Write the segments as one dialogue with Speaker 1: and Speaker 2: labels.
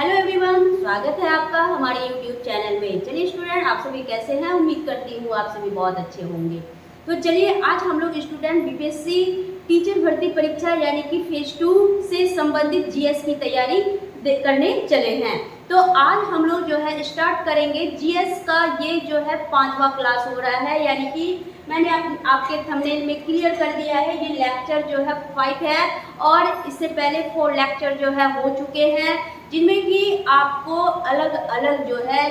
Speaker 1: Hello everyone, स्वागत है आपका हमारे यूट्यूब चैनल में। चलिए स्टूडेंट, आप सभी कैसे हैं? उम्मीद करती हूँ आप सभी बहुत अच्छे होंगे। तो चलिए आज हम लोग स्टूडेंट बीपीएससी टीचर भर्ती परीक्षा यानी कि फेज 2 से संबंधित जीएस की तैयारी करने चले हैं। तो आज हम लोग जो है स्टार्ट करेंगे जीएस का। ये जो है 5वां क्लास हो रहा है, यानी कि मैंने आपके थंबनेल में क्लियर कर दिया है। ये लेक्चर जो है 5 है और इससे पहले 4 लेक्चर जो है हो चुके हैं, जिनमें कि आपको अलग अलग जो है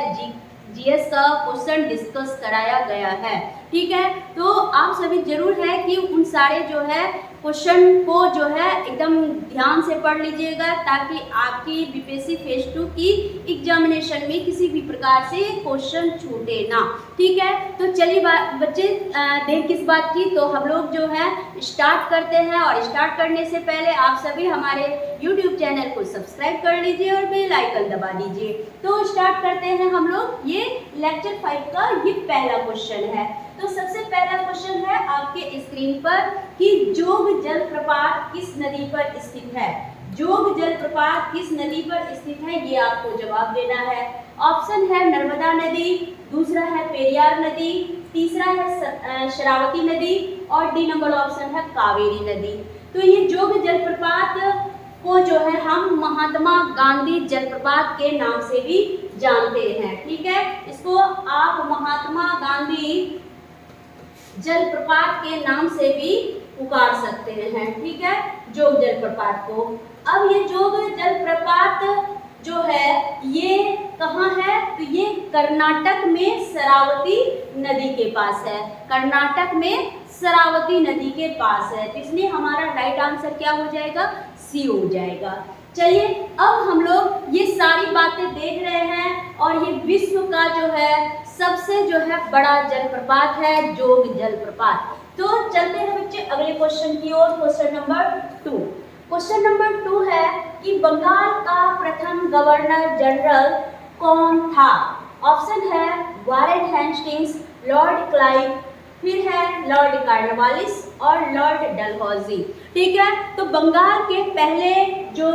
Speaker 1: जीएस का क्वेश्चन डिस्कस कराया गया है। ठीक है, तो आप सभी जरूर है कि उन सारे जो है क्वेश्चन को जो है एकदम ध्यान से पढ़ लीजिएगा, ताकि आपकी बीपीएससी फेज 2 की एग्जामिनेशन में किसी भी प्रकार से क्वेश्चन छूटे ना। ठीक है, तो चलिए बच्चे देर किस बात की, तो हम लोग जो है स्टार्ट करते हैं। और स्टार्ट करने से पहले आप सभी हमारे यूट्यूब चैनल को सब्सक्राइब कर लीजिए और बेल आइकन दबा दीजिए। तो स्टार्ट करते हैं हम लोग। ये लेक्चर 5 का ये पहला क्वेश्चन है। तो सबसे पहला क्वेश्चन है आपके स्क्रीन पर कि जोग जलप्रपात किस नदी पर स्थित है। जोग जलप्रपात किस नदी पर स्थित है, ये आपको जवाब देना है। ऑप्शन है नर्मदा नदी, दूसरा है पेरियार नदी, तीसरा है शरावती नदी और डी नंबर ऑप्शन है कावेरी नदी। तो ये जोग जलप्रपात को जो है हम महात्मा गांधी जलप्रपात के नाम से भी जानते हैं। ठीक है, इसको आप महात्मा गांधी जलप्रपात के नाम से भी पुकार सकते हैं। ठीक है, जोग जलप्रपात को। अब ये जोग जलप्रपात जो है ये कहाँ है, तो ये कर्नाटक में शरावती नदी के पास है। कर्नाटक में शरावती नदी के पास है, तो इसलिए हमारा राइट आंसर क्या हो जाएगा, सी हो जाएगा। चलिए अब हम लोग ये सारी बातें देख रहे हैं और ये विश्व का जो है सबसे जो है बड़ा जलप्रपात है जोग जलप्रपात। तो चलते हैं बच्चे अगले क्वेश्चन की ओर। Question number 2। क्वेश्चन नंबर 2 है कि बंगाल का प्रथम गवर्नर जनरल कौन था। ऑप्शन है वारेन हेस्टिंग्स, लॉर्ड क्लाइव, फिर है लॉर्ड कॉर्नवालिस और लॉर्ड डलहौजी। ठीक है, तो बंगाल के पहले जो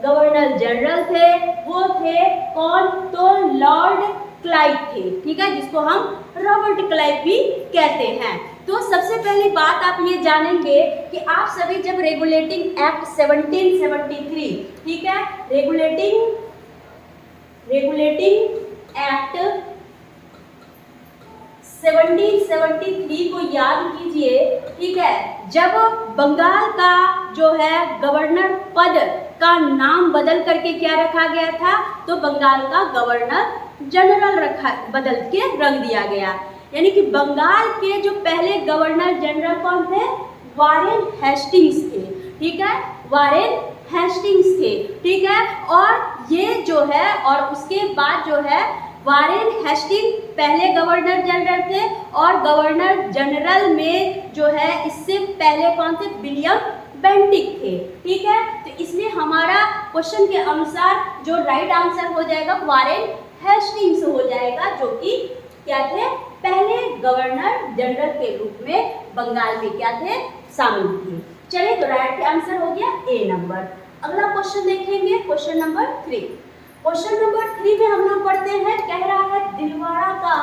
Speaker 1: गवर्नर जनरल थे वो थे कौन, तो लॉर्ड क्लाइव थे। ठीक है, जिसको हम रॉबर्ट क्लाइव भी कहते हैं। तो सबसे पहली बात आप ये जानेंगे कि आप सभी जब रेगुलेटिंग एक्ट 1773, ठीक है, रेगुलेटिंग एक्ट 1773 को याद कीजिए। ठीक है, जब बंगाल का जो है गवर्नर पद का नाम बदल करके क्या रखा गया था, तो बंगाल का गवर्नर जनरल बदल के रख दिया गया। यानी कि बंगाल के जो पहले गवर्नर जनरल कौन थे, वारेन हेस्टिंग्स थे। ठीक है, वारेन हेस्टिंग्स थे। ठीक है, और ये जो है और उसके बाद जो है वारेन हेस्टिंग पहले गवर्नर जनरल थे और गवर्नर जनरल में जो है इससे पहले कौन थे, विलियम बेंटिक थे। ठीक है, तो इसलिए हमारा क्वेश्चन के अनुसार जो राइट आंसर हो जाएगा वारेन हेस्टिंग्स हो जाएगा, जो कि क्या थे, पहले गवर्नर जनरल के रूप में बंगाल में क्या थे, शामिल थे। चलिए, तो राइट आंसर हो गया ए नंबर। अगला क्वेश्चन देखेंगे, क्वेश्चन नंबर 3। क्वेश्चन नंबर 3 में हम लोग पढ़ते हैं, कह रहा है दिलवाड़ा का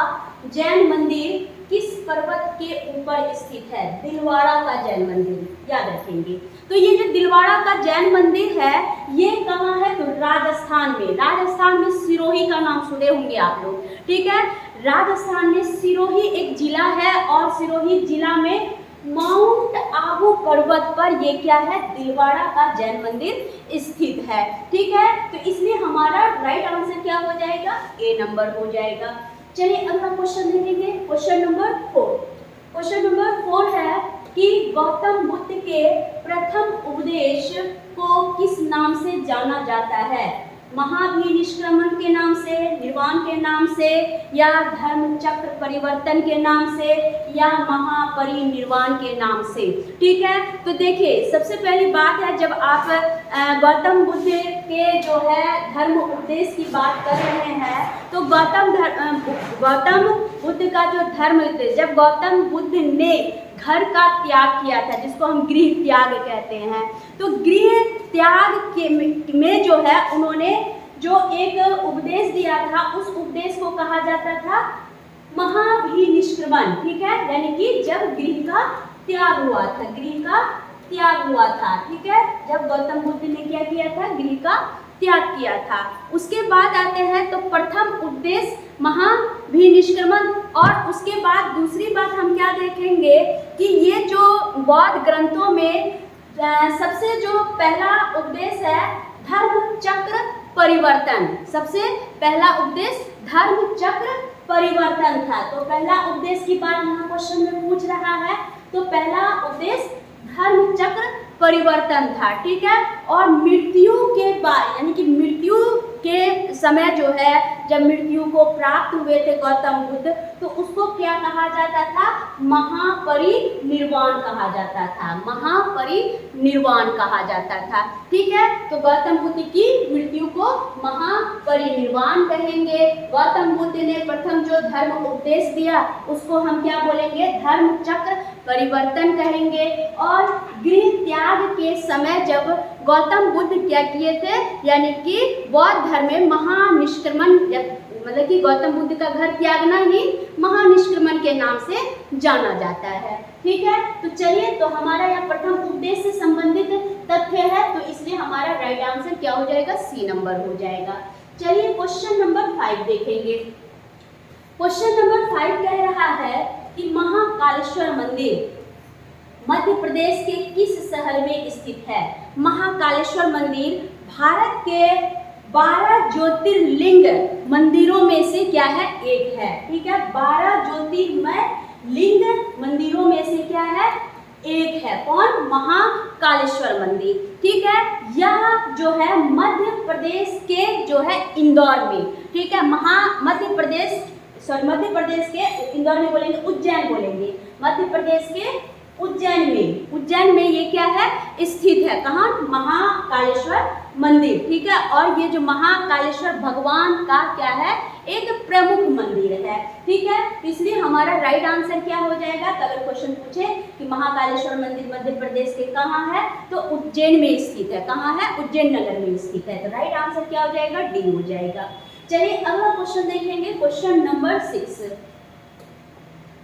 Speaker 1: जैन मंदिर किस पर्वत के ऊपर स्थित है। दिलवाड़ा का जैन मंदिर याद रखेंगे। तो ये जो दिलवाड़ा का जैन मंदिर है ये कहाँ है, तो राजस्थान में। राजस्थान में सिरोही का नाम सुने होंगे आप लोग। ठीक है, राजस्थान में सिरोही एक जिला है और सिरोही जिला में माउंट आबू पर्वत पर ये क्या है, दिलवाड़ा का जैन मंदिर स्थित है। ठीक है, तो इसलिए हमारा राइट आंसर क्या हो जाएगा, ए नंबर हो जाएगा। चलिए अगला क्वेश्चन देखेंगे, क्वेश्चन नंबर 4। क्वेश्चन नंबर 4 है कि गौतम बुद्ध के प्रथम उपदेश को किस नाम से जाना जाता है। महाभिनिष्क्रमण के नाम से, निर्वाण के नाम से, या धर्म चक्र परिवर्तन के नाम से, या महापरिनिर्वाण के नाम से। ठीक है, तो देखिए सबसे पहली बात है, जब आप गौतम बुद्ध के जो है धर्म उपदेश की बात कर रहे हैं, तो गौतम बुद्ध का जो धर्म, जब गौतम बुद्ध ने घर का त्याग किया था, जिसको हम गृह त्याग कहते हैं, तो गृह त्याग के में जो है उन्होंने जो एक उपदेश दिया था उस उपदेश को कहा जाता था महाभिनिष्क्रमण, ठीक है, यानी कि जब गृह का त्याग हुआ था, गृह का त्याग हुआ था, ठीक है, जब गौतम बुद्ध ने क्या किया था, गृह का त्याग किया था। उसके बाद आते हैं तो प्रथम उपदेश महाभिनिष्क्रमण, और उसके बाद दूसरी बात हम क्या देखेंगे कि ये जो बौद्ध ग्रंथों में सबसे जो पहला उपदेश है धर्म चक्र परिवर्तन, सबसे पहला उपदेश धर्म चक्र परिवर्तन था। तो पहला उपदेश की बात यहाँ क्वेश्चन में पूछ रहा है, तो पहला उपदेश धर्म चक्र परिवर्तन था, ठीक है। और मृत्यु के बाद यानी कि मृत्यु के समय जो है, जब मृत्यु को प्राप्त हुए थे गौतम बुद्ध, तो उसको क्या कहा जाता था, महापरिनिर्वाण कहा जाता था, महापरिनिर्वाण कहा जाता था, ठीक है। तो गौतम बुद्ध की मृत्यु को महापरिनिर्वाण कहेंगे। गौतम बुद्ध ने प्रथम जो धर्म उपदेश दिया उसको हम क्या बोलेंगे, धर्म चक्र परिवर्तन कहेंगे। और गृह त्याग के समय जब गौतम बुद्ध क्या किए थे, यानी कि बौद्ध धर्म में महानिष्क्रमण, मतलब कि गौतम बुद्ध का घर त्यागना ही महानिष्क्रमण के नाम से जाना जाता है, ठीक है। तो चलिए, तो हमारा यह प्रथम उपदेश से संबंधित तथ्य है, तो इसलिए हमारा राइट आंसर क्या हो जाएगा, सी नंबर हो जाएगा। चलिए क्वेश्चन नंबर 5 देखेंगे। क्वेश्चन नंबर 5 कह रहा है कि महाकालेश्वर मंदिर मध्य प्रदेश के किस शहर में स्थित है। महाकालेश्वर मंदिर भारत के 12 ज्योतिर्लिंग मंदिरों में से क्या है, एक है, ठीक है। 12 ज्योतिर्मय लिंग मंदिरों में से क्या है, एक है। कौन, महाकालेश्वर मंदिर, ठीक है। यह जो है मध्य प्रदेश के जो है इंदौर में, ठीक है, मध्य प्रदेश के इंदौर में बोलेंगे, उज्जैन बोलेंगे, मध्य प्रदेश के उज्जैन में ये क्या है, स्थित है। कहाँ, महाकालेश्वर मंदिर, ठीक है। और ये जो महाकालेश्वर भगवान का क्या है, एक प्रमुख मंदिर है, ठीक है। इसलिए हमारा राइट आंसर क्या हो जाएगा, अगर क्वेश्चन पूछे कि महाकालेश्वर मंदिर मध्य प्रदेश के कहाँ है, तो उज्जैन में स्थित है। कहाँ है, उज्जैन नगर में स्थित है। तो राइट आंसर क्या हो जाएगा, डी हो जाएगा। चलिए अगला क्वेश्चन देखेंगे, क्वेश्चन नंबर 6।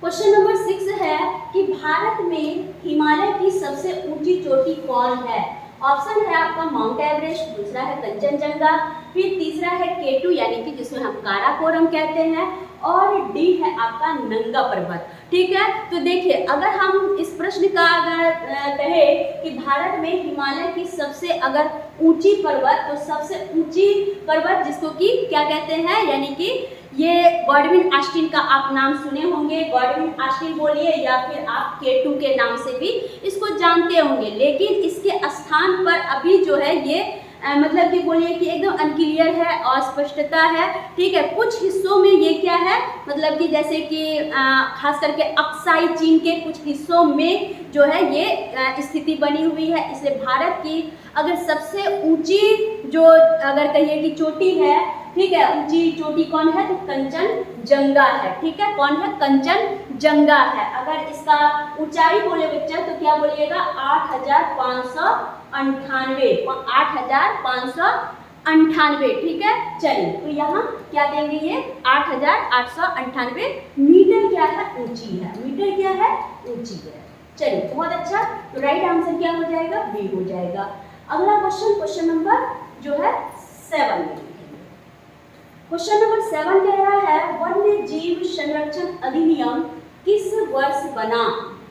Speaker 1: क्वेश्चन नंबर 6 है कि भारत में हिमालय की सबसे ऊंची चोटी कौन है। ऑप्शन है आपका माउंट एवरेस्ट, दूसरा है कंचनजंगा, फिर तीसरा है केटू यानी कि जिसमें हम काराकोरम कहते हैं, और डी है आपका नंगा पर्वत, ठीक है। तो देखिए, अगर हम इस प्रश्न का अगर कहे कि भारत में हिमालय की सबसे अगर ऊंची पर्वत, तो सबसे ऊंची पर्वत जिसको कि क्या कहते हैं, यानी कि ये गॉडविन ऑस्टिन का आप नाम सुने होंगे, गॉडविन ऑस्टिन बोलिए या फिर आप केटू के नाम से भी इसको जानते होंगे। लेकिन इसके स्थान पर अभी जो है ये मतलब कि बोलिए कि एकदम अनक्लियर है, अस्पष्टता है, ठीक है। कुछ हिस्सों में ये क्या है, मतलब कि जैसे कि खास करके अक्साई चीन के कुछ हिस्सों में जो है ये स्थिति बनी हुई है। इसलिए भारत की अगर सबसे ऊंची जो अगर कहिए कि चोटी है, ठीक है, ऊंची चोटी कौन है, तो कंचनजंगा है, ठीक है। कौन है, कंचनजंगा है। अगर इसका ऊंचाई बोले बच्चा तो क्या बोलिएगा, 8,598, ठीक है। चलिए, तो यहाँ क्या देंगे, ये 8,898 मीटर क्या है, ऊंची है, मीटर क्या है, ऊंची है। चलिए, बहुत अच्छा। तो राइट आंसर क्या हो जाएगा, बी हो जाएगा। अगला क्वेश्चन, क्वेश्चन नंबर जो है 7 में। क्वेश्चन नंबर 7 कह रहा है वन्य जीव संरक्षण अधिनियम किस वर्ष बना,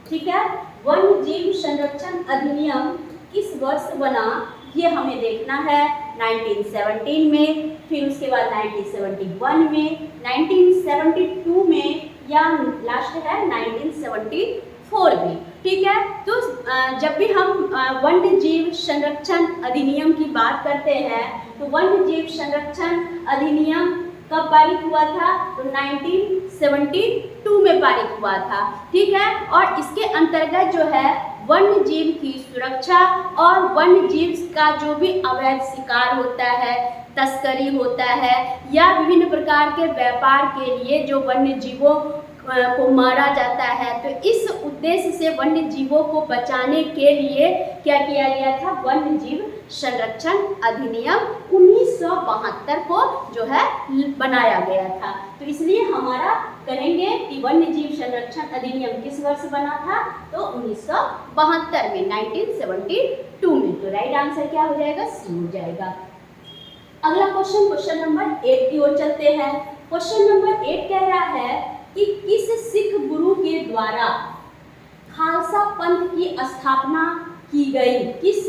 Speaker 1: ठीक है। वन्य जीव संरक्षण अधिनियम किस वर्ष बना, ये हमें देखना है। 1917 में, फिर उसके बाद 1971 में, 1972 में, या लास्ट है 1974 में, ठीक है। तो जब भी हम वन्य जीव संरक्षण अधिनियम की बात करते हैं, तो वन्य जीव संरक्षण अधिनियम कब पारित हुआ था, तो 1972 में पारित हुआ था, ठीक है। और इसके अंतर्गत जो है वन्य जीव की सुरक्षा और वन्य जीव का जो भी अवैध शिकार होता है, तस्करी होता है, या विभिन्न प्रकार के व्यापार के लिए जो वन्य जीवों को मारा जाता है, तो इस उद्देश्य से वन्य जीवों को बचाने के लिए क्या किया गया था, वन्य जीव संरक्षण अधिनियम 1972 को जो है बनाया गया था। तो इसलिए हमारा करेंगे कि वन्य जीव संरक्षण अधिनियम किस वर्ष बना था, तो 1972 में, 1972 में। तो राइट आंसर क्या हो जाएगा, सी हो जाएगा। अगला क्वेश्चन, क्वेश्चन नंबर 8 की ओर चलते हैं। क्वेश्चन नंबर 8 कह रहा है कि किस सिख गुरु के द्वारा खालसा पंथ की स्थापना की गई, किस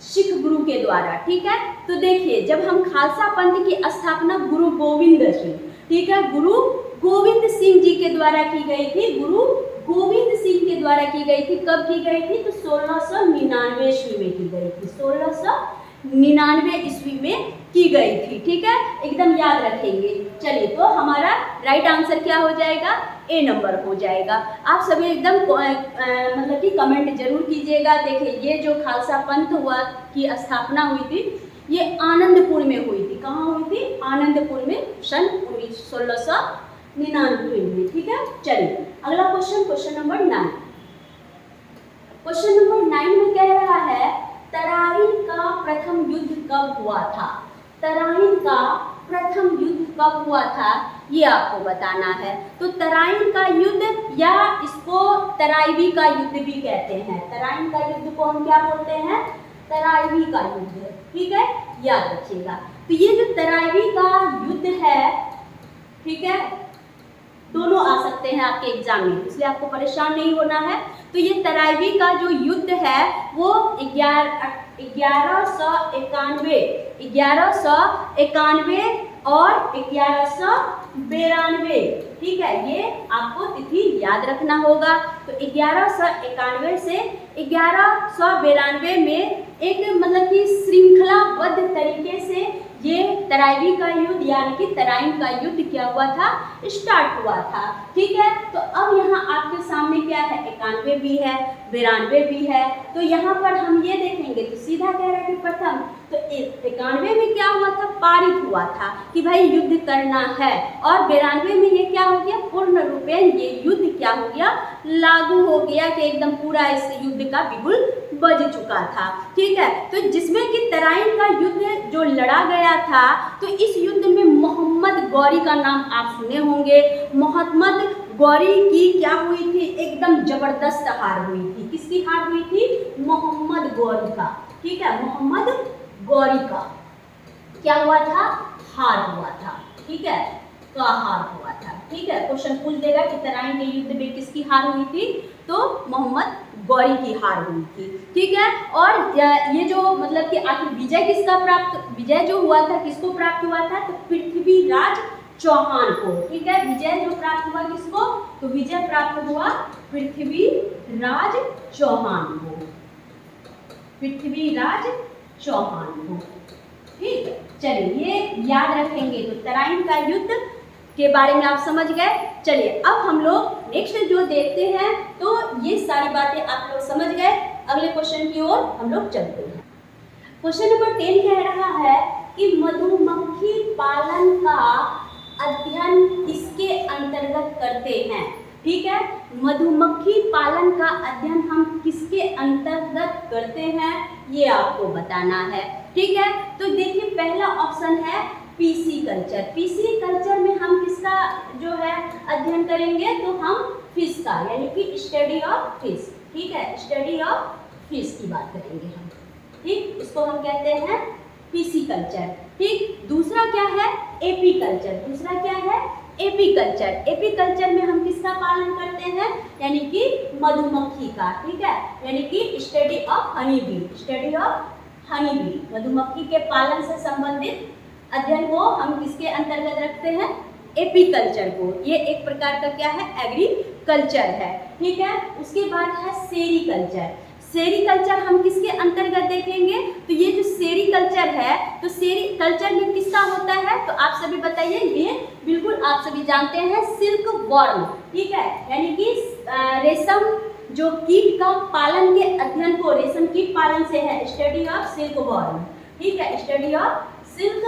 Speaker 1: सिख गुरु के द्वारा। ठीक है, तो देखिए जब हम खालसा पंथ की स्थापना गुरु गोविंद सिंह, ठीक है, गुरु गोविंद सिंह जी के द्वारा की गई थी, गुरु गोविंद सिंह के द्वारा की गई थी। कब की गई थी, तो 1699 ईस्वी में की गई थी, 1699 ईस्वी में की गई थी। ठीक है, एकदम याद रखेंगे। चलिए, तो हमारा राइट आंसर क्या हो जाएगा, ए नंबर हो जाएगा। आप सभी एकदम मतलब कि कमेंट जरूर कीजिएगा। देखिए ये जो खालसा पंथ हुआ की स्थापना हुई थी, ये आनंदपुर में हुई थी। कहाँ हुई थी, आनंदपुर में, सन 1699 में। ठीक है, चलिए अगला question, question number 9। Question number 9 में कह रहा है तराइन का प्रथम युद्ध कब हुआ था। तराइन का प्रथम युद्ध कब हुआ था, ये आपको बताना है। तो तराइन का युद्ध या इसको तराइवी का युद्ध भी कहते हैं। तराइन का युद्ध को हम क्या बोलते हैं, तराइवी का युद्ध। ठीक है, याद रखिएगा। तो ये जो तराइवी का युद्ध है, ठीक है, दोनों आ सकते हैं आपके एग्जाम में, इसलिए आपको परेशान नहीं होना है। तो ये तराइवी का जो युद्ध है वो 1191 और 1192, ठीक है, ये आपको तिथि याद रखना होगा। तो 1191 से 1192 में एक मतलब कि श्रृंखलाबद्ध तरीके से ये तराइवी का युद्ध यानी कि तराइन का युद्ध क्या हुआ था, स्टार्ट हुआ था। ठीक है, तो अब यहाँ आपके सामने क्या है, 91 भी है, 92 भी है। तो यहाँ पर हम ये देखेंगे तो सीधा कह रहा है कि प्रथम, तो 91 में क्या हुआ था, पारित हुआ था कि भाई युद्ध करना है, और 92 में ये क्या हो गया, पूर्ण रूपेण ये युद्ध क्या हो गया, लागू हो गया कि एकदम पूरा इस युद्ध का बिगुल बज चुका था। ठीक है, तो जिसमें कि तराइन का युद्ध जो लड़ा गया था, तो इस युद्ध में मोहम्मद गौरी का नाम आप सुने होंगे। मोहम्मद गौरी की क्या हुई थी, एकदम जबरदस्त हार हुई थी। किसकी हार हुई थी, मोहम्मद गौरी का। ठीक है, मोहम्मद गौरी का क्या हुआ था, हार हुआ था। ठीक है, का हार हुआ था। ठीक है, क्वेश्चन पूछ देगा कि तराइन के युद्ध में किसकी हार हुई थी, तो मोहम्मद गौरी की हार हुई थी। ठीक है, और ये जो मतलब कि आखिर विजय किसका प्राप्त, विजय जो हुआ था किसको प्राप्त हुआ था, तो पृथ्वीराज चौहान को। ठीक है, विजय जो प्राप्त हुआ किसको, तो विजय प्राप्त हुआ पृथ्वीराज चौहान को, पृथ्वीराज चौहान को। ठीक है, चलिए ये याद रखेंगे। तो तराइन का युद्ध के बारे में आप समझ गए। चलिए अब हम लोग नेक्स्ट जो देखते हैं, तो ये सारी बातें आप लोग समझ गए। अगले क्वेश्चन की ओर हम लोग चलते हैं। क्वेश्चन नंबर 10 कह रहा है कि मधुमक्खी पालन का अध्ययन किसके अंतर्गत करते हैं। ठीक है, मधुमक्खी पालन का अध्ययन हम किसके अंतर्गत करते हैं, ये आपको बताना है। ठीक है, तो देखिए पहला ऑप्शन है पीसी कल्चर। पीसी कल्चर में हम किसका जो है अध्ययन करेंगे, तो हम फिश का, यानी कि स्टडी ऑफ फिश। ठीक है, स्टडी ऑफ फिश की बात करेंगे हम। ठीक, इसको हम कहते हैं पीसी कल्चर। ठीक, दूसरा क्या है, एपी कल्चर। दूसरा क्या है, एपी कल्चर। एपी कल्चर में हम किसका पालन करते हैं, यानी कि मधुमक्खी का। ठीक है, यानी कि study of honey bee, study of honey bee, मधुमक्खी के पालन से संबंधित अध्ययन को हम किसके अंतर्गत रखते हैं, एपी कल्चर को। ये एक प्रकार का क्या है, एग्रीकल्चर है। ठीक है, उसके बाद है सेरीकल्चर। सेरीकल्चर हम किसके अंतर्गत देखेंगे, तो ये जो सेरीकल्चर है, तो सेरीकल्चर में किसका होता है, तो आप सभी बताइए। ये बिल्कुल आप सभी जानते हैं, सिल्क वर्म। ठीक है, यानी कि रेशम जो कीट का पालन के अध्ययन को, रेशम कीट पालन से है, स्टडी ऑफ सिल्क वर्म। ठीक है, स्टडी ऑफ सिल्क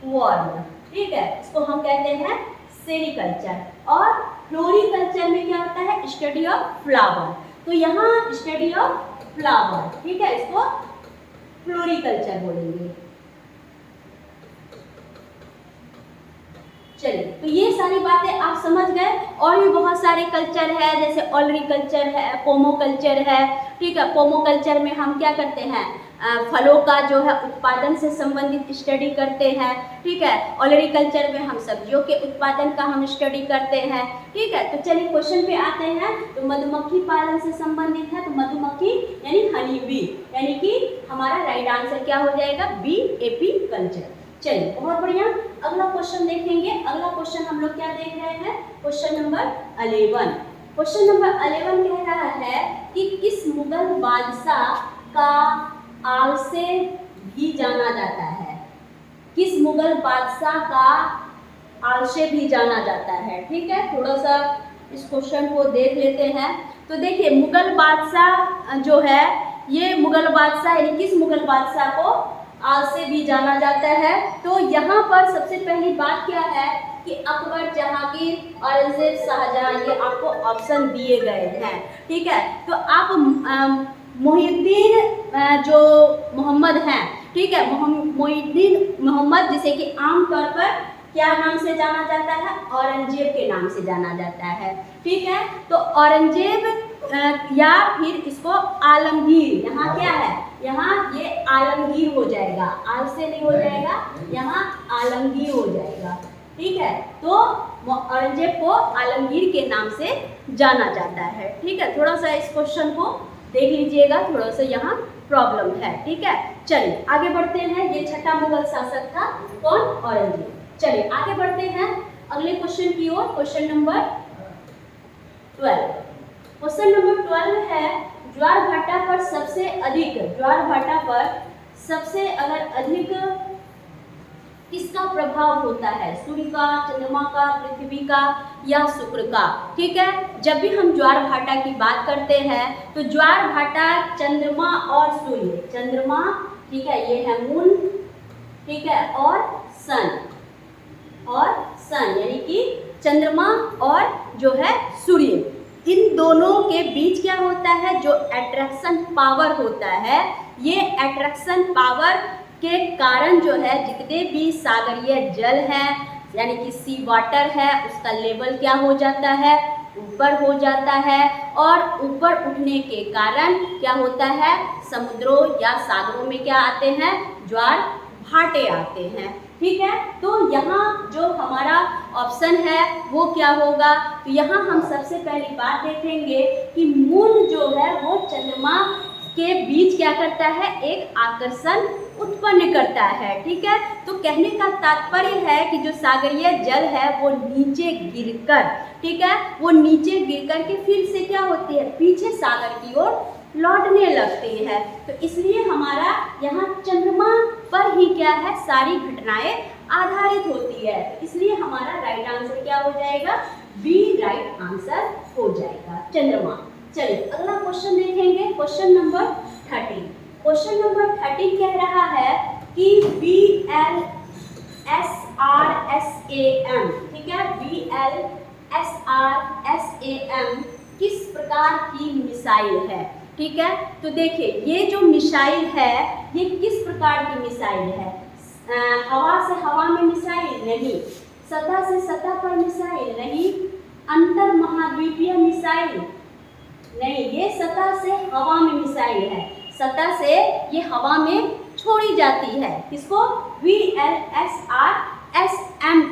Speaker 1: वर्म। ठीक है, इसको हम कहते हैं सेरीकल्चर। और फ्लोरीकल्चर में क्या होता है, स्टडी ऑफ फ्लावर। तो यहाँ स्टडी ऑफ फ्लावर। ठीक है, इसको फ्लोरिकल्चर बोलेंगे। चलिए, तो ये सारी बातें आप समझ गए। और भी बहुत सारे कल्चर है, जैसे ऑलरिकल्चर है, पोमोकल्चर है, ठीक है। पोमोकल्चर में हम क्या करते हैं, फलों का जो है उत्पादन से संबंधित स्टडी करते हैं, ठीक है। ऑलरिकल्चर में हम सब्जियों के उत्पादन का हम स्टडी करते हैं, ठीक है। तो चलिए क्वेश्चन पे आते हैं। तो मधुमक्खी पालन से संबंधित है, तो मधुमक्खी यानी हनी बी, यानी कि हमारा राइट आंसर क्या हो जाएगा, बी एपीकल्चर। चलिए, बहुत बढ़िया। अगला क्वेश्चन देखेंगे। अगला क्वेश्चन हम लोग क्या देख रहे हैं, क्वेश्चन नंबर 11। क्वेश्चन नंबर 11 कह रहा है कि किस मुगल बादशाह का आल से भी जाना जाता है, किस मुगल बादशाह का आल से भी जाना जाता है, ठीक है। थोड़ा सा इस क्वेश्चन को देख लेते हैं। तो देखिए, मुगल बादशाह जो है, ये मुगल बादशाह यानी किस मुगल बादशाह को आल से भी जाना जाता है। तो यहाँ पर सबसे पहली बात क्या है कि अकबर, जहांगीर, औरंगजेब, शाहजहां, ये आपको ऑप्शन दिए गए हैं, ठीक है। तो आप मोहिउद्दीन जो मोहम्मद हैं, ठीक है, मोहिउद्दीन मोहम्मद, जिसे कि आमतौर पर क्या नाम से जाना जाता है, औरंगजेब के नाम से जाना जाता है, ठीक है। तो औरंगजेब या फिर इसको आलमगीर, यहाँ क्या है, यहाँ ये आलमगीर हो जाएगा, आल से नहीं हो जाएगा, यहाँ आलमगीर हो जाएगा, ठीक है। तो औरंगजेब को आलमगीर के नाम से जाना जाता है, ठीक है। थोड़ा सा इस क्वेश्चन को देख लीजिएगा, थोड़ा सा यहाँ प्रॉब्लम है, ठीक है। चलिए आगे बढ़ते हैं। ये छठा मुगल शासक था, कौन, औरंगजेब। चलिए आगे बढ़ते हैं अगले क्वेश्चन की ओर। Question number 12। क्वेश्चन नंबर 12 है, ज्वार भाटा पर सबसे अधिक, ज्वार भाटा पर सबसे अगर अधिक किसका प्रभाव होता है, सूर्य का, चंद्रमा का, पृथ्वी का या शुक्र का, ठीक है। जब भी हम ज्वार भाटा की बात करते हैं तो ज्वार भाटा चंद्रमा और सूर्य, चंद्रमा, ठीक है, ये है मून, ठीक है, और सन, यानी कि चंद्रमा और जो है सूर्य, इन दोनों के बीच क्या होता है, जो अट्रैक्शन पावर होता है, ये अट्रैक्शन पावर के कारण जो है जितने भी सागरीय जल है, यानी कि सी वाटर है, उसका लेवल क्या हो जाता है, ऊपर हो जाता है। और ऊपर उठने के कारण क्या होता है, समुद्रों या सागरों में क्या आते हैं, ज्वार भाटे आते हैं, ठीक है। तो यहाँ जो हमारा ऑप्शन है वो क्या होगा, तो यहाँ हम सबसे पहली बात देखेंगे कि मून जो है वो चंद्रमा के बीच क्या करता है, एक आकर्षण उत्पन्न करता है, ठीक है। तो कहने का तात्पर्य है कि जो सागरीय जल है वो नीचे गिरकर, ठीक है, वो नीचे गिरकर के फिर से क्या होती है, पीछे सागर की ओर लौटने लगती है। तो इसलिए हमारा यहाँ चंद्रमा पर ही क्या है, सारी घटनाएं आधारित होती है। इसलिए हमारा राइट आंसर क्या हो जाएगा, बी राइट आंसर हो जाएगा, चंद्रमा। चलिए अगला क्वेश्चन देखेंगे, क्वेश्चन नंबर 13। क्वेश्चन नंबर 13 कह रहा है कि BLSRSAM, ठीक है, BLSRSAM किस प्रकार की मिसाइल है, ठीक है। तो देखिए, ये जो मिसाइल है ये किस प्रकार की मिसाइल है, हवा से हवा में मिसाइल नहीं, सतह से सतह पर मिसाइल नहीं, अंतर महाद्वीपीय मिसाइल नहीं, ये सतह से हवा में मिसाइल है, सतह से ये हवा में छोड़ी जाती है, किसको, VLSRSM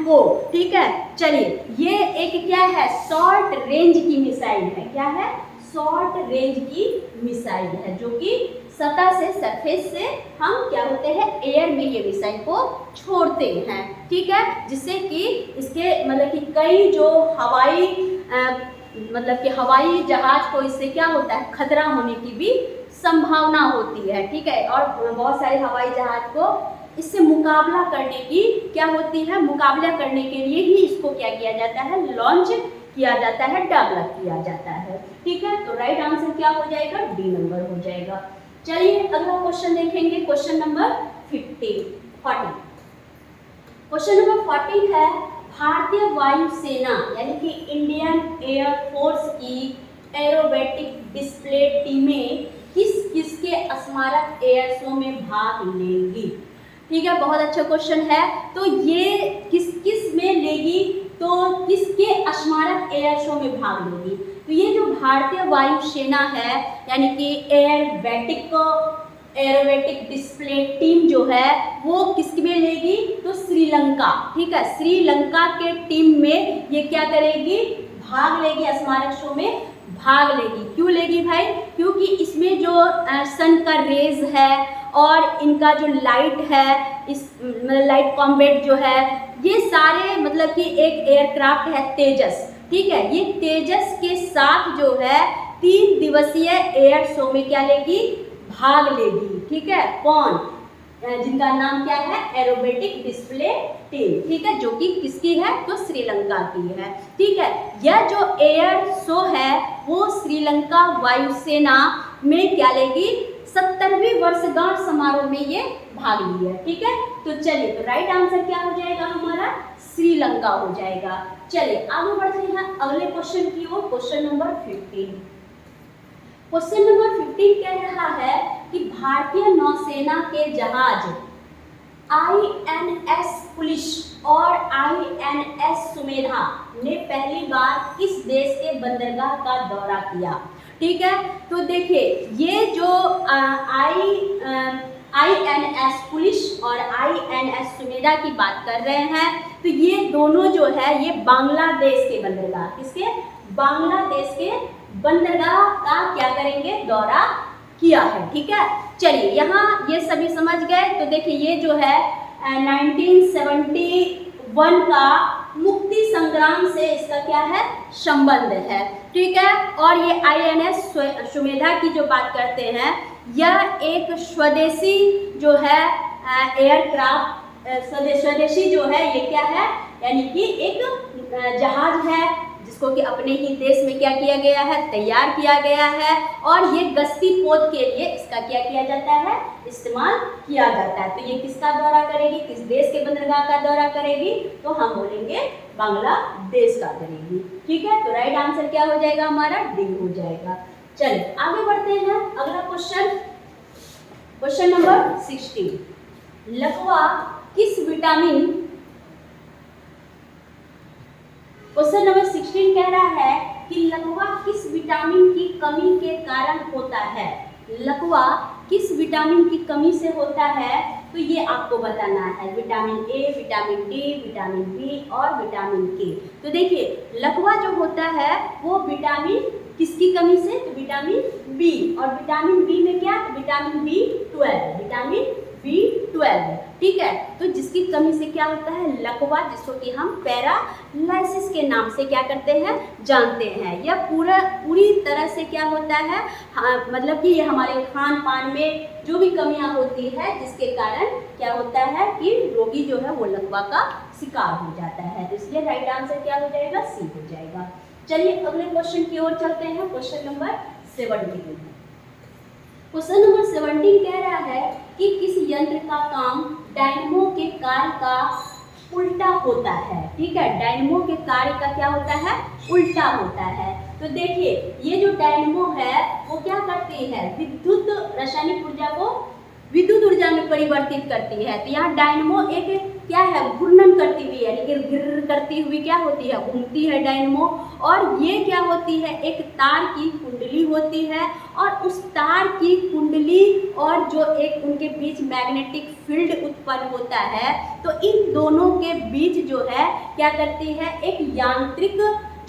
Speaker 1: को, ठीक है। चलिए, ये एक क्या है, शॉर्ट रेंज की मिसाइल है, क्या है, शॉर्ट रेंज की मिसाइल है, जो कि सतह से, सरफेस से हम क्या होते हैं, एयर में ये मिसाइल को छोड़ते हैं, ठीक है, जिससे कि इसके मतलब कि कई जो हवाई मतलब कि हवाई जहाज को इससे क्या होता है, खतरा होने की भी संभावना होती है, ठीक है। और बहुत सारे हवाई जहाज को इससे मुकाबला करने की क्या होती है, मुकाबला करने के लिए ही इसको क्या किया जाता है, लॉन्च किया जाता है, डेवलप किया जाता है, ठीक है। तो राइट आंसर क्या हो जाएगा, डी नंबर हो जाएगा। चलिए अगला क्वेश्चन देखेंगे, क्वेश्चन नंबर 40। क्वेश्चन नंबर 40 है, भारतीय वायुसेना यानी कि इंडियन एयर फोर्स की एरोबेटिक डिस्प्ले टीमें किस किसके स्मारक एयर शो में भाग लेगी? ठीक है, बहुत अच्छा क्वेश्चन है। तो ये किस किस में लेगी, तो किसके स्मारक एयर शो में भाग लेगी? तो ये जो भारतीय वायुसेना है, यानी कि एरोबेटिक डिस्प्ले टीम जो है वो किस में लेगी? तो श्रीलंका। ठीक है, श्रीलंका के टीम में ये क्या करेगी? भाग लेगी, स्मारक शो में भाग लेगी। क्यों लेगी भाई? क्योंकि इसमें जो सन का रेज है और इनका जो लाइट है, इस मतलब लाइट कॉम्बैट जो है, ये सारे मतलब कि एक एयरक्राफ्ट है तेजस। ठीक है, ये तेजस के साथ जो है 3 दिवसीय एयर शो में क्या लेगी? भाग लेगी। ठीक है, कौन? जिनका नाम क्या है? Aerobatic display team. ठीक है, जो कि किसकी है? तो श्रीलंका की है। ठीक है, यह जो एयर शो है वो श्रीलंका वायुसेना में क्या लेगी? 70वीं वर्षगांठ समारोह में ये भाग ली है। ठीक है, तो चलिए, तो राइट आंसर क्या हो जाएगा हमारा? श्रीलंका हो जाएगा। चलिए आगे बढ़ते हैं अगले क्वेश्चन की ओर। Question number 15। क्वेश्चन नंबर 15 कह रहा है कि भारतीय नौसेना के जहाज INS पुलिस और INS सुमेधा ने पहली बार किस देश के बंदरगाह का दौरा किया? ठीक है, तो देखिए, ये जो INS पुलिस और INS सुमेधा की बात कर रहे हैं, तो ये दोनों जो है ये बांग्लादेश के बंदरगाह, किसके? बांग्लादेश के बंदरगाह का क्या करेंगे? दौरा किया है। ठीक है, चलिए यहाँ ये सभी समझ गए। तो देखिए, ये जो है 1971 का मुक्ति संग्राम से इसका क्या है? संबंध है। ठीक है, और ये INS सुमेधा की जो बात करते हैं, यह एक स्वदेशी जो है एयरक्राफ्ट, स्वदेशी जो है ये क्या है? यानी कि एक जहाज है जिसको कि अपने ही देश में क्या किया गया है? तैयार किया गया है। और ये गश्ती पोत के लिए इसका क्या किया जाता है? इस्तेमाल किया जाता है। तो ये किसका दौरा करेगी? किस देश के बंदरगाह का दौरा करेगी? तो हम बोलेंगे बांग्लादेश का करेगी। ठीक है, तो राइट आंसर क्या हो जाएगा हमारा? डी हो जाएगा। चलिए आगे बढ़ते हैं। अगला क्वेश्चन, क्वेश्चन नंबर 16। लकवा किस विटामिन, क्वेश्चन नंबर 16 कह रहा है कि लकवा किस विटामिन की कमी के कारण होता है? लकवा किस विटामिन की कमी से होता है? तो ये आपको बताना है। Vitamin A, vitamin D, vitamin B और विटामिन के। तो देखिए, लकवा जो होता है वो विटामिन किसकी कमी से? तो विटामिन बी। और विटामिन बी में क्या? Vitamin B12, vitamin B12। ठीक है, तो जिसकी कमी से क्या होता है? लकवा, जिसको कि हम पैरालाइसिस के नाम से क्या करते हैं? जानते हैं। यह पूरी तरह से क्या होता है? हाँ, मतलब कि ये हमारे खान पान में जो भी कमियां होती है, जिसके कारण क्या होता है कि रोगी जो है वो लकवा का शिकार हो जाता है। तो इसलिए राइट आंसर क्या हो जाएगा? सी हो जाएगा। चलिए अगले क्वेश्चन की ओर चलते हैं। Question number 17। क्वेश्चन नंबर 17 कह रहा है कि किस यंत्र का काम डायनमो के कार्य का उल्टा होता है? ठीक है, डायनमो के कार्य का क्या होता है? उल्टा होता है। तो देखिए, ये जो डायनमो है वो क्या करती है? विद्युत रासायनिक ऊर्जा को विद्युत ऊर्जा में परिवर्तित करती है। तो यहाँ डायनमो एक क्या है? घूर्णन करती हुई, यानी कि गिर करती हुई क्या होती है? घूमती है डायनमो। और ये क्या होती है? एक तार की कुंडली होती है, और उस तार की कुंडली और जो एक उनके बीच मैग्नेटिक फील्ड उत्पन्न होता है, तो इन दोनों के बीच जो है क्या करती है? एक यांत्रिक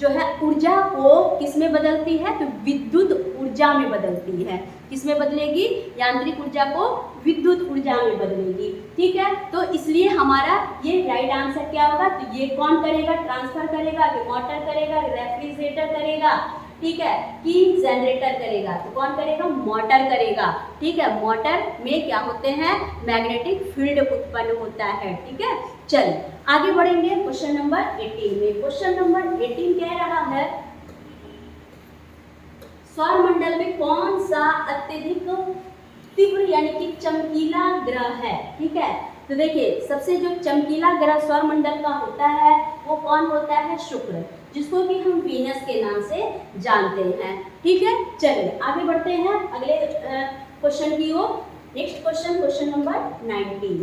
Speaker 1: जो है ऊर्जा को किस में बदलती है? तो विद्युत ऊर्जा में बदलती है। किस में बदलेगी? यांत्रिक ऊर्जा को विद्युत ऊर्जा में बदलेगी। ठीक है, तो इसलिए हमारा ये राइट आंसर क्या होगा? तो ये कौन करेगा? ट्रांसफर करेगा कि मोटर करेगा, रेफ्रिजरेटर करेगा, ठीक है, कि जनरेटर करेगा? तो कौन करेगा? मोटर करेगा। ठीक है, मोटर में क्या होते हैं? मैग्नेटिक फील्ड उत्पन्न होता है। ठीक है, चलिए आगे बढ़ेंगे क्वेश्चन नंबर 18 में। क्वेश्चन नंबर 18 कह रहा है सौरमंडल में कौन सा अत्यधिक तीव्र यानी कि चमकीला ग्रह है? ठीक है, तो देखिए, सबसे जो चमकीला ग्रह सौरमंडल का होता है वो कौन होता है? शुक्र, जिसको कि हम वीनस के नाम से जानते हैं। ठीक है, चलिए आगे बढ़ते हैं। अगले क्वेश्चन की ओर। Next question, question number 19।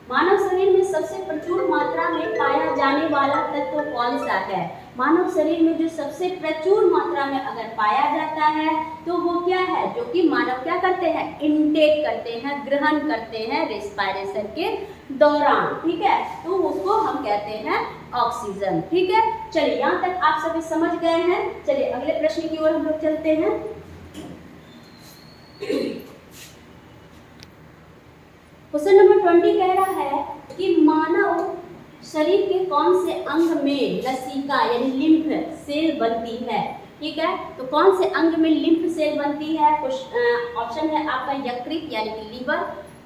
Speaker 1: मानव शरीर में सबसे प्रचुर मात्रा में पाया जाने वाला तत्व कौन सा है? मानव शरीर में जो सबसे प्रचुर मात्रा में अगर पाया जाता है तो वो क्या है, जो कि मानव क्या करते हैं, इनटेक करते हैं, ग्रहण करते हैं रेस्पिरेशन के दौरान, ठीक है, तो उसको हम कहते हैं ऑक्सीजन, ठीक है। चलिए यहाँ तक आप सभी समझ गए हैं। चलिए अगले प्रश्न की ओर हम लोग चलते हैं। क्वेश्चन नंबर 20 कह रहा है कि मानव शरीर के कौन से अंग में लसिका यानी लिम्फ सेल बनती है, ठीक है। तो कौन से अंग में लिम्फ सेल बनती है? ऑप्शन है आपका यकृत यानी कि लीवर,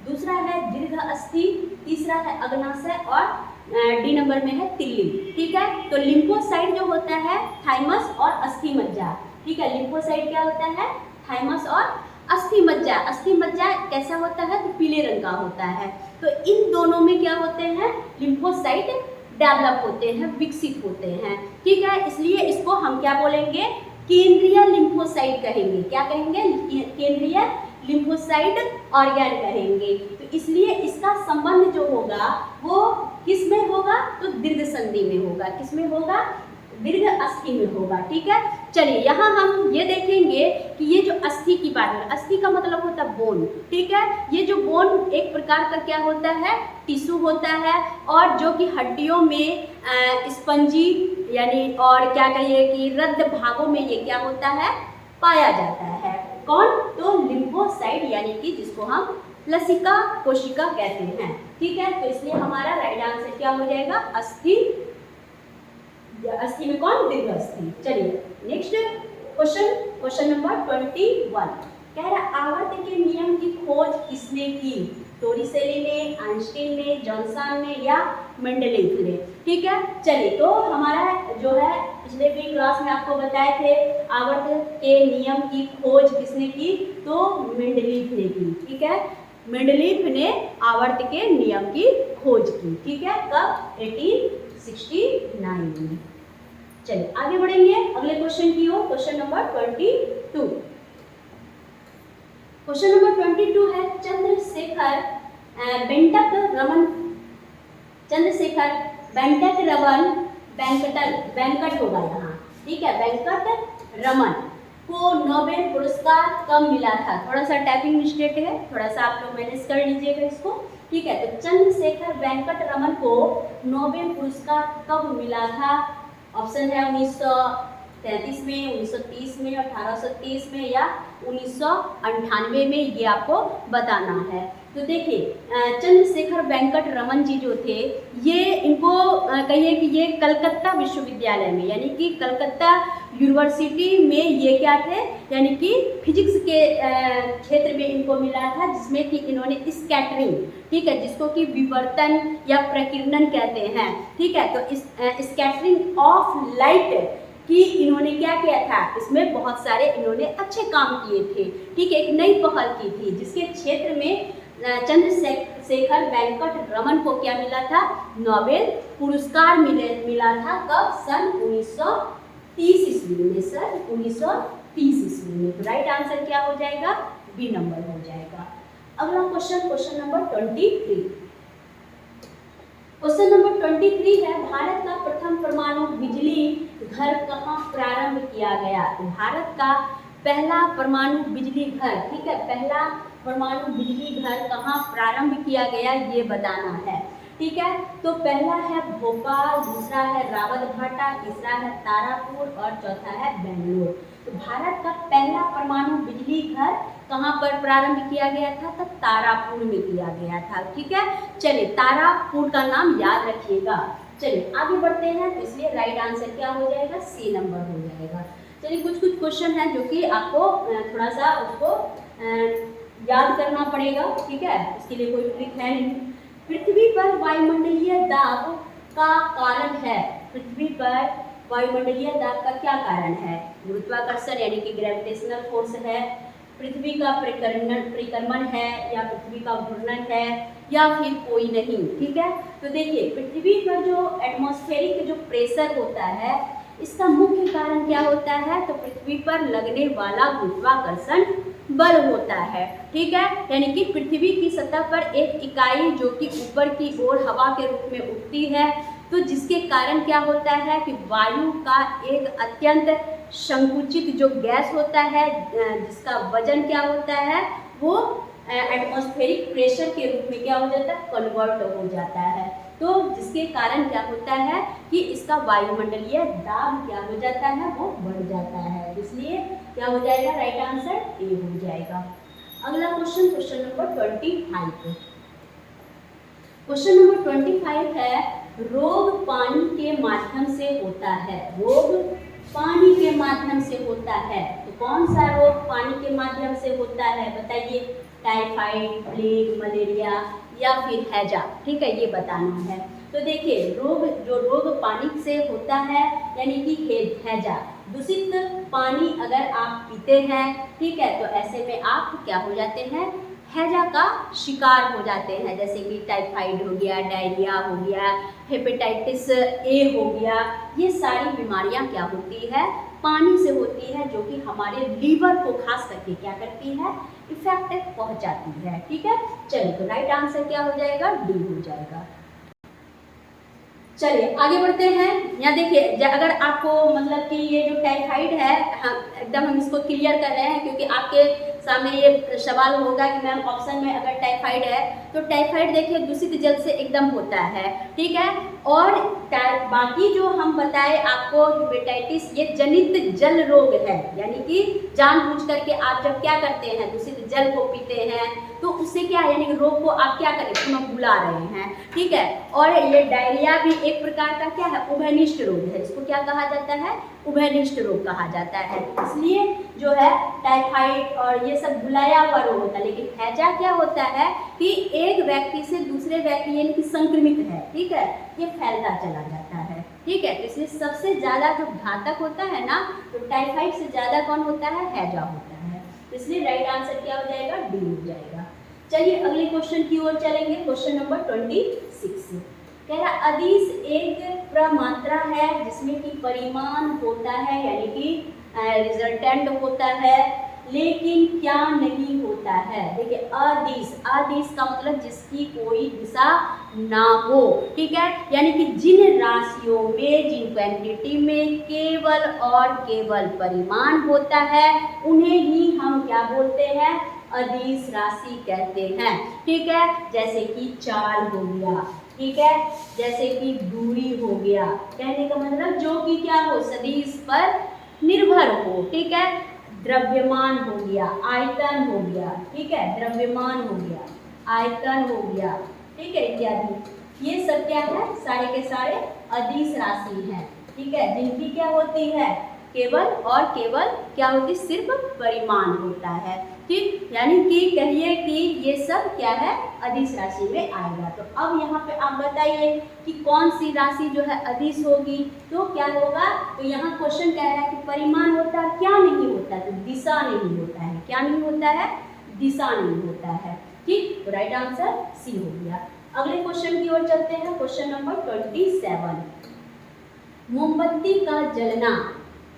Speaker 1: दूसरा है दीर्घ अस्थि, तीसरा है अग्नाशय और डी नंबर में है तिल्ली, ठीक है। तो लिम्फोसाइट जो होता है थाइमस और अस्थि मज्जा, ठीक है। लिम्फोसाइट क्या होता है? थाइमस और अस्थि मज्जा। अस्थि मज्जा कैसा होता है? तो पीले रंग का होता है। तो इन दोनों में क्या होते हैं? लिम्फोसाइट डेवलप होते हैं, विकसित होते हैं, ठीक है। इसलिए इसको हम क्या बोलेंगे? केंद्रीय लिम्फोसाइट कहेंगे। क्या कहेंगे? केंद्रीय लिम्फोसाइट ऑर्गन कहेंगे। तो इसलिए इसका संबंध जो होगा वो किस में होगा? तो दीर्घ संधि में होगा। किस में होगा? दीर्घ अस्थि में होगा, ठीक है। चलिए यहाँ हम ये देखेंगे कि ये जो अस्थि की बात है, अस्थि का मतलब होता है बोन, ठीक है। ये जो बोन एक प्रकार का क्या होता है? टिश्यू होता है, और जो कि हड्डियों में स्पंजी यानी और क्या कहिए कि रद्द भागों में ये क्या होता है? पाया जाता है। कौन? तो लिम्फोसाइट यानी कि जिसको हम लसिका कोशिका कहते हैं, ठीक है। तो इसलिए हमारा राइट आंसर क्या हो जाएगा? अस्थि। अस्थि में कौन? दीर्घ अस्थि। चलिए नेक्स्ट क्वेश्चन, क्वेश्चन नंबर 21 कह रहा है आवर्त के नियम की खोज किसने की? टोरिसेली ने, आइंस्टीन ने, जॉनसन ने या मेंडलीफ ने, ठीक है। चलिए तो हमारा जो है पिछले भी क्लास में आपको बताए थे आवर्त के नियम की खोज किसने की? तो मेंडलीफ ने की, ठीक है। मेंडलीफ ने आवर्त के नियम की खोज की, ठीक है। कब? 1869 में। चलिए आगे बढ़ेंगे अगले क्वेश्चन की ओर। Question number 22। क्वेश्चन नंबर 22 है चंद्रशेखर बेंटक रमन, चंद्रशेखर बेंटक रमन वेंकट होगा यहाँ, ठीक है। वेंकट रमन को नोबेल पुरस्कार कब मिला था? थोड़ा सा टाइपिंग मिस्टेक है, थोड़ा सा आप लोग मैनेज कर लीजिएगा इसको, ठीक है। तो चंद्रशेखर वेंकट रमन को नोबेल पुरस्कार कब मिला था? ऑप्शन है 1933 में, 1930 में, 1830 में या 1998 में, ये आपको बताना है। तो देखिए चंद्रशेखर वेंकट रमन जी जो थे ये इनको कहिए कि ये कलकत्ता विश्वविद्यालय में यानी कि कलकत्ता यूनिवर्सिटी में ये क्या थे, यानी कि फिजिक्स के क्षेत्र में इनको मिला था, जिसमें कि इन्होंने स्कैटरिंग, ठीक है, जिसको कि विवर्तन या प्रकीर्णन कहते हैं, ठीक है। तो इस स्कैटरिंग ऑफ लाइट कि इन्होंने क्या किया था? इसमें बहुत सारे इन्होंने अच्छे काम किए थे, ठीक है। एक नई पहल की थी जिसके क्षेत्र में चंद्रशेखर वेंकट रमन को क्या मिला था? नोबेल पुरस्कार मिला था। कब? सन 1930 ईस्वी में, सन 1930 ईस्वी में। तो राइट आंसर क्या हो जाएगा? बी नंबर हो जाएगा। अगला question, question number 23। Question number 23 है भारत का प्रथम परमाणु बिजली घर कहाँ प्रारंभ किया गया? तो भारत का पहला परमाणु बिजली घर, ठीक है, पहला परमाणु बिजली घर कहाँ प्रारंभ किया गया ये बताना है, ठीक है। तो पहला है भोपाल, दूसरा है रावतभाटा, तीसरा है तारापुर और चौथा है बेंगलोर। तो भारत का पहला परमाणु बिजली घर कहाँ पर प्रारंभ किया गया था? तो तारापुर में किया गया था, ठीक है। चलिए तारापुर का नाम याद रखिएगा। चलिए आगे बढ़ते हैं। तो इसलिए राइट आंसर क्या हो जाएगा? सी नंबर हो जाएगा। चलिए कुछ कुछ क्वेश्चन है जो कि आपको थोड़ा सा उसको याद करना पड़ेगा, ठीक है, इसके लिए कोई ट्रिक है नहीं। पृथ्वी पर वायुमंडलीय दाब का कारण है? पृथ्वी पर वायुमंडलीय दाब का क्या कारण है? गुरुत्वाकर्षण यानी कि ग्रेविटेशनल फोर्स है, पृथ्वी का परिक्रमण है, या पृथ्वी का घूर्णन है, या फिर कोई नहीं, ठीक है। तो देखिए पृथ्वी पर जो एटमॉस्फेरिक जो प्रेशर होता है इसका मुख्य कारण क्या होता है? तो पृथ्वी पर लगने वाला गुरुत्वाकर्षण बल होता है, ठीक है। यानी कि पृथ्वी की सतह पर एक इकाई जो कि ऊपर की ओर हवा के रूप में उठती है, तो जिसके कारण क्या होता है कि वायु का एक अत्यंत संकुचित जो गैस होता है, जिसका वजन क्या होता है, वो एटमॉस्फेरिक प्रेशर के रूप में क्या हो जाता है, कन्वर्ट हो जाता है। तो जिसके कारण क्या होता है कि इसका वायुमंडलीय दाब क्या हो जाता है, वो बढ़ जाता है। इसलिए क्या हो जाएगा, राइट आंसर ए हो जाएगा। अगला question, question number 25। Question number 25 है, रोग पानी के माध्यम से होता है। रोग पानी के माध्यम से होता है, तो कौन सा रोग पानी के माध्यम से होता है, बताइए। टाइफाइड, प्लेग, मलेरिया या फिर हैजा, ठीक है, ये बताना है। तो देखिए, रोग पानी से होता है, यानी कि हैजा, दूषित पानी अगर आप पीते हैं, ठीक है, तो ऐसे में आप क्या हो जाते हैं, हैजा का शिकार हो जाते हैं। जैसे कि टाइफाइड हो गया, डायरिया हो गया, हेपेटाइटिस ए हो गया, ये सारी बीमारियां क्या होती है, पानी से होती है, जो कि हमारे लीवर को खास करके क्या करती है, इफेक्ट पहुंचाती है, ठीक है। चलिए, तो राइट आंसर क्या हो जाएगा, डी हो जाएगा। चलिए आगे बढ़ते हैं। यहाँ देखिए, अगर आपको मतलब कि ये जो टाइफाइड है, एकदम हम इसको क्लियर कर रहे हैं, क्योंकि आपके सामने ये सवाल होगा कि मैम ऑप्शन में अगर टाइफाइड है, तो टाइफाइड देखिए दूषित जल से एकदम होता है, ठीक है। और बाकी जो हम बताए आपको, हेपेटाइटिस, ये जनित जल रोग है, यानी कि जानबूझ करके आप जब क्या करते हैं, दूषित जल को पीते हैं, तो उससे क्या है, यानी कि रोग को आप क्या करें, पुनः बुला रहे हैं, ठीक है। और ये डायरिया भी एक प्रकार का क्या है, उभयनिष्ठ रोग है। इसको क्या कहा जाता है, उभयनिष्ठ रोग कहा जाता है। इसलिए जो है टाइफाइड और ये सब बुलाया हुआ रोग होता है। लेकिन हैजा क्या होता है कि एक व्यक्ति से दूसरे व्यक्ति यानी कि संक्रमित है, ठीक है, ये फैलता चला जाता है, ठीक है। इसलिए सबसे ज्यादा जो घातक होता है ना, तो टाइफाइड से ज्यादा कौन होता है, हैजा होता है। इसलिए राइट आंसर क्या हो जाएगा, डी हो जाएगा। चलिए अगले क्वेश्चन की ओर चलेंगे। क्वेश्चन नंबर 26 कह रहा, अदिश एक प्रमात्रा है जिसमें कि परिमाण होता है, यानी कि रिजल्टेंट होता है, लेकिन क्या नहीं होता है। देखिए, अदिश, अदिश का मतलब जिसकी कोई दिशा ना हो, ठीक है, यानी कि जिन राशियों में, जिन क्वांटिटी में केवल और केवल परिमाण होता है, उन्हें ही हम क्या बोलते हैं, अदिश राशि कहते हैं, ठीक है। जैसे कि चाल हो गया, ठीक है, जैसे कि दूरी हो गया, कहने का मतलब जो कि क्या हो, सदिश पर निर्भर हो, ठीक है। द्रव्यमान हो गया, आयतन हो गया, ठीक है, द्रव्यमान हो गया, आयतन हो गया, ठीक है, इत्यादि। ये सब क्या है, सारे के सारे अदिश राशि हैं, ठीक है, जिनकी क्या होती है, केवल और केवल क्या होती, सिर्फ परिमाण होता है, ठीक। यानी कि कहिए कि ये सब क्या है, अदिश राशि में आएगा। तो अब यहाँ पे आप बताइए कि कौन सी राशि जो है अदिश होगी, तो क्या होगा। तो यहाँ क्वेश्चन कह रहा है कि परिमाण होता है, क्या नहीं होता, तो दिशा नहीं होता है, क्या नहीं होता है, दिशा नहीं होता है, ठीक। तो राइट आंसर सी हो गया। अगले क्वेश्चन की ओर चलते हैं। क्वेश्चन नंबर 27, मोमबत्ती का जलना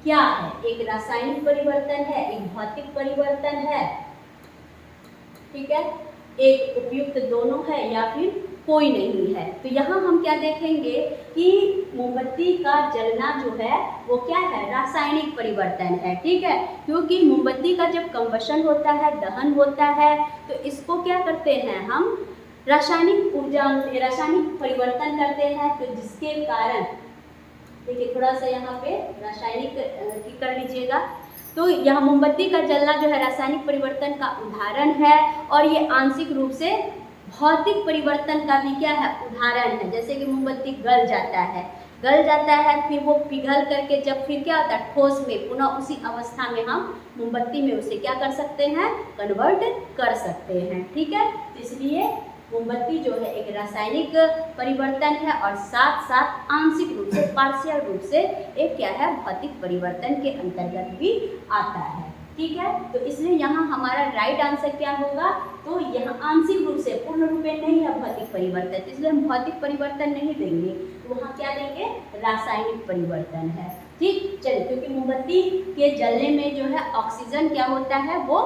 Speaker 1: क्या है, एक रासायनिक परिवर्तन है, एक भौतिक परिवर्तन है, ठीक है, एक उपयुक्त दोनों है, या फिर कोई नहीं है। तो यहाँ हम क्या देखेंगे कि मोमबत्ती का जलना जो है वो क्या है, रासायनिक परिवर्तन है, ठीक है। क्योंकि मोमबत्ती का जब कंबशन होता है, दहन होता है, तो इसको क्या करते हैं हम, रासायनिक ऊर्जा, रासायनिक परिवर्तन करते हैं। तो जिसके कारण देखिए, थोड़ा सा यहाँ पे रासायनिक कर लीजिएगा। तो यह मोमबत्ती का जलना जो है रासायनिक परिवर्तन का उदाहरण है, और ये आंशिक रूप से भौतिक परिवर्तन का भी क्या है, उदाहरण है। जैसे कि मोमबत्ती गल जाता है, फिर वो पिघल करके जब फिर क्या होता है, ठोस में, पुनः उसी अवस्था में हम मोमबत्ती में उसे क्या कर सकते हैं, कन्वर्ट कर सकते हैं, ठीक है। इसलिए मोमबत्ती जो है एक रासायनिक परिवर्तन है, और साथ साथ आंशिक रूप से, पार्शियल रूप से एक क्या है, भौतिक परिवर्तन के अंतर्गत भी आता है, ठीक है। तो इसलिए यहाँ हमारा राइट आंसर क्या होगा, तो यहाँ आंशिक रूप से, पूर्ण रूप में नहीं है भौतिक परिवर्तन, इसलिए हम भौतिक परिवर्तन नहीं देंगे, तो वहाँ क्या देंगे, रासायनिक परिवर्तन है, ठीक। चलिए, क्योंकि मोमबत्ती के जलने में जो है ऑक्सीजन क्या होता है, वो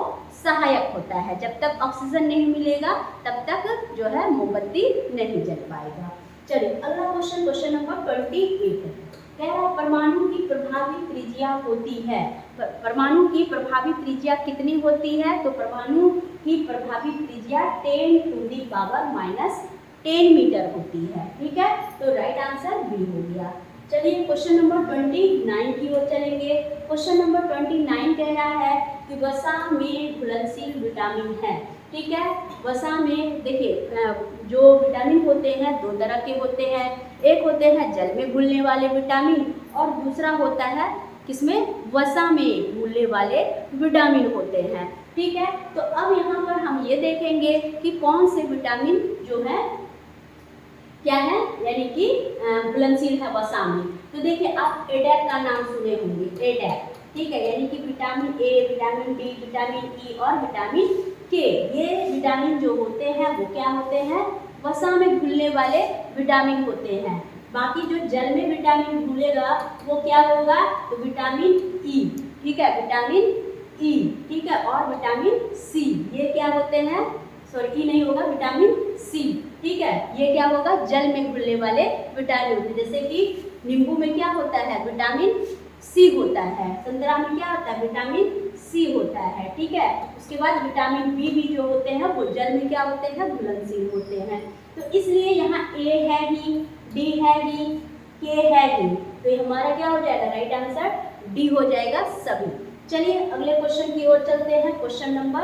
Speaker 1: सहायक होता है। जब तक ऑक्सीजन नहीं मिलेगा तब तक जो है मोमबत्ती नहीं जल पाएगा। चलिए अगला क्वेश्चन, क्वेश्चन नंबर 28 कह रहा है परमाणु की प्रभावी त्रिज्या होती है। परमाणु की प्रभावी त्रिज्या कितनी होती है? तो परमाणु की प्रभावी त्रिज्या 10⁻⁻10 मीटर होती है। ठीक है, तो राइट आंसर बी हो गया। चलिए क्वेश्चन नंबर 29 की ओर चलेंगे। क्वेश्चन नंबर 29 कह रहा है कि वसा में घुलनशील विटामिन है। ठीक है, वसा में देखिए जो विटामिन होते हैं दो तरह के होते हैं। एक होते हैं जल में घुलने वाले विटामिन और दूसरा होता है किसमें? वसा में घुलने वाले विटामिन होते हैं। ठीक है, तो अब यहाँ पर हम ये देखेंगे कि कौन से विटामिन जो है क्या है, यानी कि घुलनशील है वसा में। तो देखिए आप एडैक का नाम सुने होंगे, एडैक। ठीक है, यानी कि vitamin A, vitamin D, vitamin E और विटामिन के, ये विटामिन जो होते हैं वो क्या होते हैं? वसा में घुलने वाले विटामिन होते हैं। बाकी जो जल में विटामिन घुलेगा वो क्या होगा? तो विटामिन ई। ठीक है, विटामिन ई। ठीक है, और विटामिन सी, ये क्या होते हैं? सॉरी, ई नहीं होगा, विटामिन सी। ठीक है, ये क्या होगा? जल में घुलने वाले विटामिन। जैसे कि नींबू में क्या होता है? विटामिन सी होता है। संतरा में क्या होता है? विटामिन सी होता है। ठीक है, उसके बाद विटामिन बी भी जो होते हैं वो जल में क्या होते हैं? घुलनशील होते हैं। तो इसलिए यहाँ ए है ही, डी है ही, के है ही, तो ये हमारा क्या हो जाएगा? राइट आंसर डी हो जाएगा सभी। चलिए अगले क्वेश्चन की ओर चलते हैं। Question number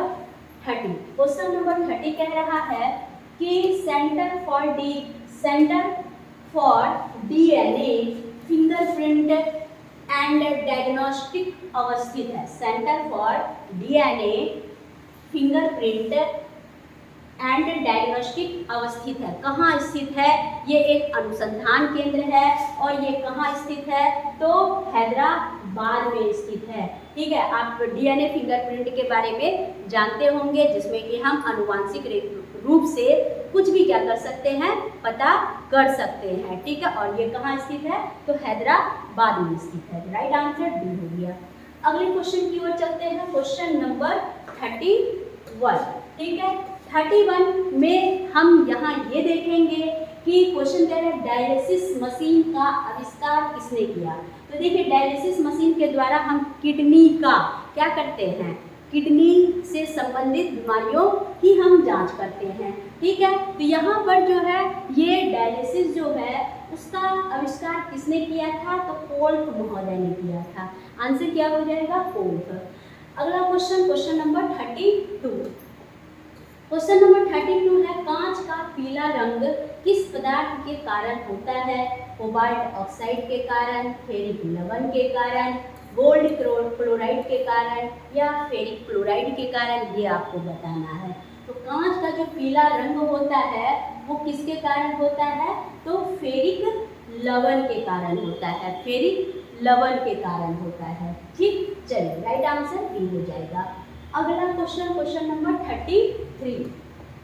Speaker 1: 30। क्वेश्चन नंबर 30 कह रहा है कि centre for DNA fingerprint and diagnostic अवस्थित है। Centre for DNA fingerprint and diagnostic अवस्थित है। कहाँ स्थित है? ये एक अनुसंधान केंद्र है और ये कहाँ स्थित है? तो हैदराबाद में स्थित है। ठीक है, आप डीएनए फिंगरप्रिंट के बारे में जानते होंगे, जिसमें कि हम अनुवांशिक रूप से कुछ भी क्या कर सकते हैं? पता कर सकते हैं। ठीक है, और ये कहाँ स्थित है? तो हैदराबाद में स्थित है। राइट आंसर डी हो गया। अगले क्वेश्चन की ओर चलते हैं। Question number 31। ठीक है, 31 में हम यहाँ ये देखेंगे कि क्वेश्चन कह रहा है डायलिसिस मशीन का आविष्कार किसने किया। तो देखिए डायलिसिस मशीन के द्वारा हम किडनी का क्या करते हैं? किडनी से संबंधित बीमारियों की हम जांच करते हैं। ठीक है, तो यहाँ पर जो है ये डायलिसिस जो है उसका आविष्कार किसने किया था? तो कोल्फ महोदय ने किया था। आंसर क्या हो जाएगा? कोल्फ। अगला question, question number 32। Question number 32 है कांच का पीला रंग किस पदार्थ के कारण होता है? कोबाल्ट ऑक्साइड के कारण, फेरिक लवण के कारण, गोल्ड क्लोराइड के कारण या फेरिक क्लोराइड के कारण, ये आपको बताना है। तो कांच का जो पीला रंग होता है वो किसके कारण होता है? तो फेरिक लवण के कारण होता है। फेरिक लवण के कारण होता है। ठीक, चलिए राइट आंसर बी हो जाएगा। अगला question, question number 33।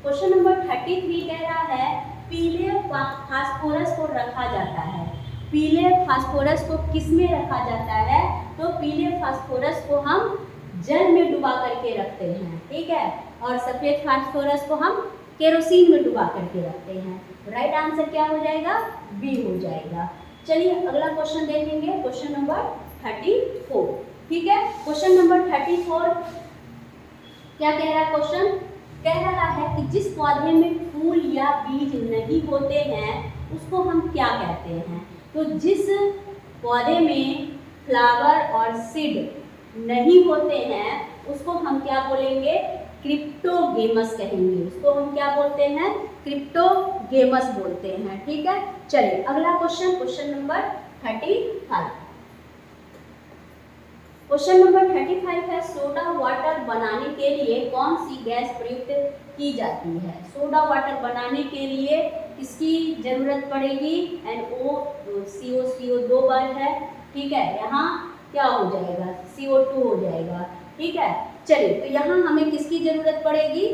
Speaker 1: Question number 33 कह रहा है पीले फास्फोरस को रखा जाता है। पीले फास्फोरस को किस में रखा जाता है? तो पीले फास्फोरस को हम जल में डुबा करके रखते हैं। ठीक है, और सफेद फास्फोरस को हम केरोसिन में डुबा करके रखते हैं। राइट आंसर क्या हो जाएगा? बी हो जाएगा। चलिए अगला क्वेश्चन देखेंगे। Question number 34। ठीक है, क्वेश्चन नंबर 34 क्या कह रहा है? क्वेश्चन कह रहा है कि जिस पौधे में फूल या बीज नहीं होते हैं उसको हम क्या कहते हैं? तो जिस पौधे में फ्लावर और सीड नहीं होते हैं उसको हम क्या बोलेंगे? क्रिप्टोगेमस कहेंगे। उसको हम क्या बोलते हैं? क्रिप्टोगेमस बोलते हैं। ठीक है, चलिए अगला question, question number 35। Question number 35 है सोडा वाटर बनाने के लिए कौन सी गैस प्रयुक्त की जाती है? सोडा वाटर बनाने के लिए किसकी जरूरत पड़ेगी? NO CO2 बार है। ठीक है, यहाँ क्या हो जाएगा? CO2 हो जाएगा। ठीक है, चलिए तो यहाँ हमें किसकी जरूरत पड़ेगी?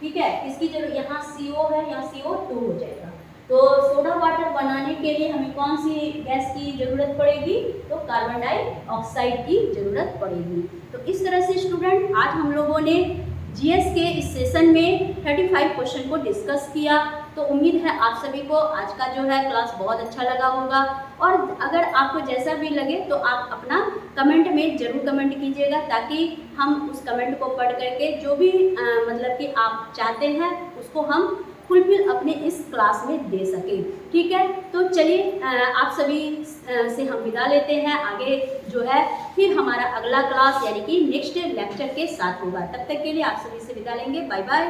Speaker 1: ठीक है, किसकी जरूरत? यहाँ CO है, यहाँ CO2 हो जाएगा। तो सोडा वाटर बनाने के लिए हमें कौन सी गैस की जरूरत पड़ेगी? तो कार्बन डाइऑक्साइड की जरूरत पड़ेगी। तो इस तरह से स्टूडेंट आज हम लोगों ने जीएस के इस सेशन में 35 क्वेश्चन को डिस्कस किया। तो उम्मीद है आप सभी को आज का जो है क्लास बहुत अच्छा लगा होगा। और अगर आपको जैसा भी लगे तो आप अपना कमेंट में ज़रूर कमेंट कीजिएगा, ताकि हम उस कमेंट को पढ़ करके जो भी मतलब कि आप चाहते हैं उसको हम फुलफिल अपने इस क्लास में दे सकें। ठीक है, तो चलिए आप सभी से हम विदा लेते हैं। आगे जो है फिर हमारा अगला क्लास यानी कि नेक्स्ट लेक्चर के साथ होगा। तब तक के लिए आप सभी से विदा लेंगे। Bye bye.